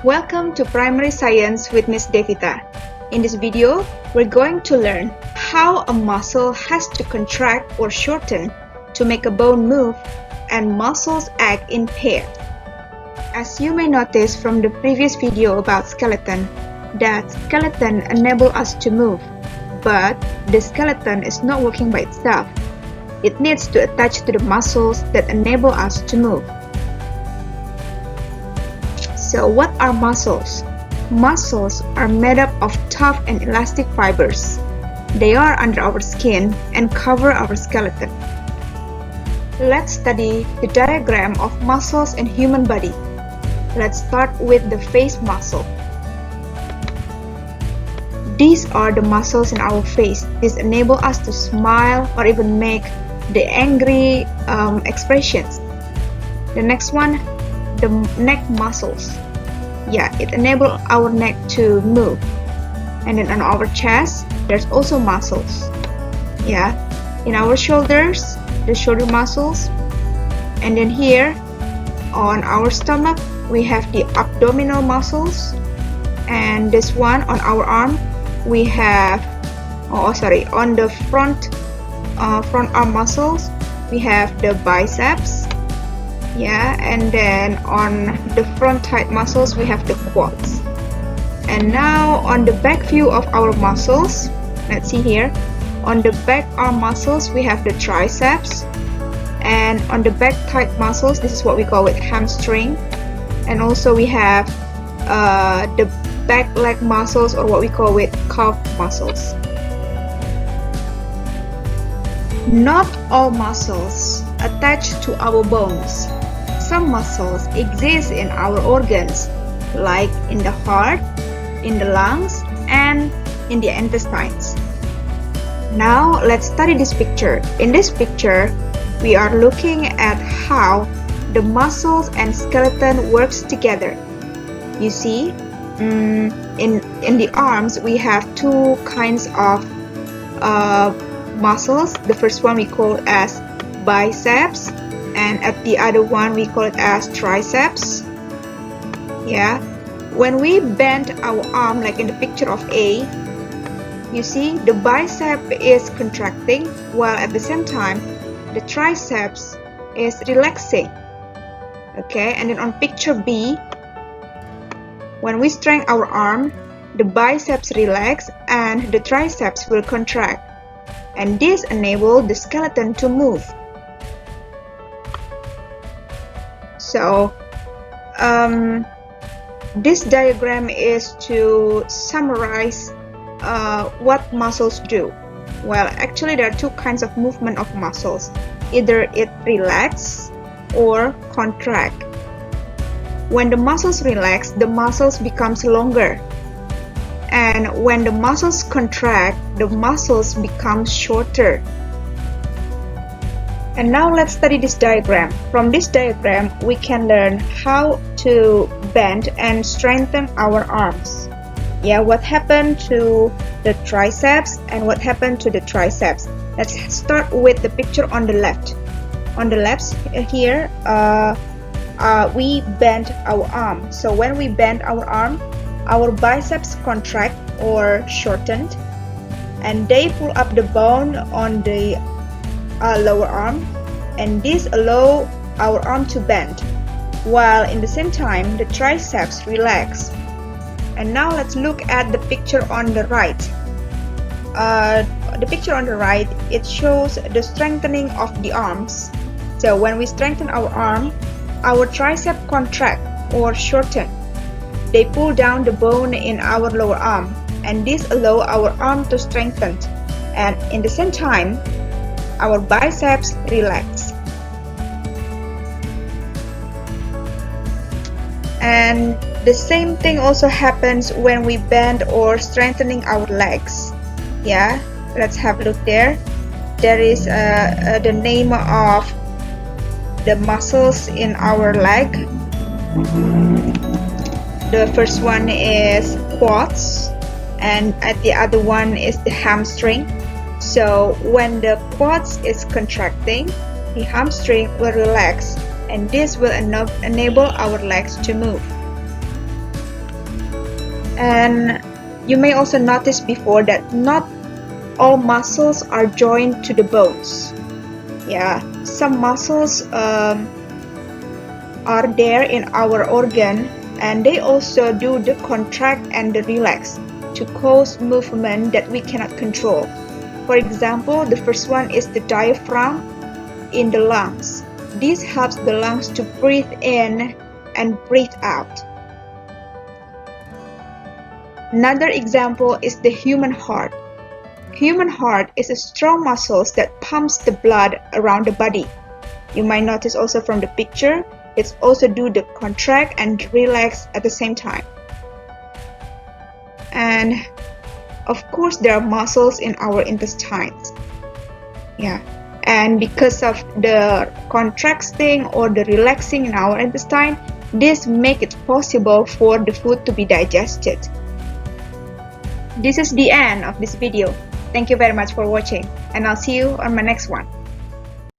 Welcome to Primary Science with Miss Devita. In this video, we're going to learn how a muscle has to contract or shorten to make a bone move, and muscles act in pairs. As you may notice from the previous video about skeleton, that skeleton enables us to move, but the skeleton is not working by itself. It needs to attach to the muscles that enable us to move. So what are muscles? Muscles are made up of tough and elastic fibers. They are under our skin and cover our skeleton. Let's study the diagram of muscles in human body. Let's start with the face muscle. These are the muscles in our face. These enable us to smile or even make the angry expressions. The next one, the neck muscles. It enables our neck to move. And then on our chest, there's also muscles. In our shoulders, the shoulder muscles. And then here, on our stomach, we have the abdominal muscles. And this one on our arm, we have, on the front arm muscles, we have the biceps. And then on the front thigh muscles, we have the quads. And now on the back view of our muscles, let's see here. On the back arm muscles, we have the triceps. And on the back thigh muscles, this is what we call it hamstring. And also we have the back leg muscles, or what we call it calf muscles. Not all muscles attach to our bones. Some muscles exist in our organs, like in the heart, in the lungs, and in the intestines. Now let's study this picture. In this picture, we are looking at how the muscles and skeleton works together. You see, in the arms, we have two kinds of muscles. The first one we call as biceps, and at the other one we call it as triceps. When we bend our arm, like in the picture of A, you see the bicep is contracting, while at the same time the triceps is relaxing. And then on picture B, when we strengthen our arm, the biceps relax and the triceps will contract, and this enables the skeleton to move. So this diagram is to summarize what muscles do. Well, actually there are two kinds of movement of muscles. Either it relax or contract. When the muscles relax, the muscles becomes longer. And when the muscles contract, the muscles become shorter. And now let's study this diagram. From this diagram, we can learn how to bend and strengthen our arms. What happened to the triceps and what happened to the triceps. Let's start with the picture on the left. On the left here, we bend our arm. So when we bend our arm, our biceps contract or shortened, and they pull up the bone on the lower arm, and this allow our arm to bend, while in the same time the triceps relax. And now let's look at the picture on the right. The picture on the right, it shows the strengthening of the arms. So when we strengthen our arm, our tricep contract or shorten. They pull down the bone in our lower arm, and this allow our arm to strengthen, and in the same time our biceps relax. And the same thing also happens when we bend or strengthening our legs. Let's have a look there. There is the name of the muscles in our leg. The first one is quads, and at the other one is the hamstring. So when the quads is contracting, the hamstring will relax, and this will enable our legs to move. And you may also notice before that not all muscles are joined to the bones. Yeah, some muscles are there in our organ, and they also do the contract and the relax to cause movement that we cannot control. For example, the first one is the diaphragm in the lungs. This helps the lungs to breathe in and breathe out. Another example is the human heart. Human heart is a strong muscle that pumps the blood around the body. You might notice also from the picture, it's also do the contract and relax at the same time. And of course, there are muscles in our intestines. Yeah, and because of the contracting or the relaxing in our intestine, this make it possible for the food to be digested. This is the end of this video. Thank you very much for watching, and I'll see you on my next one.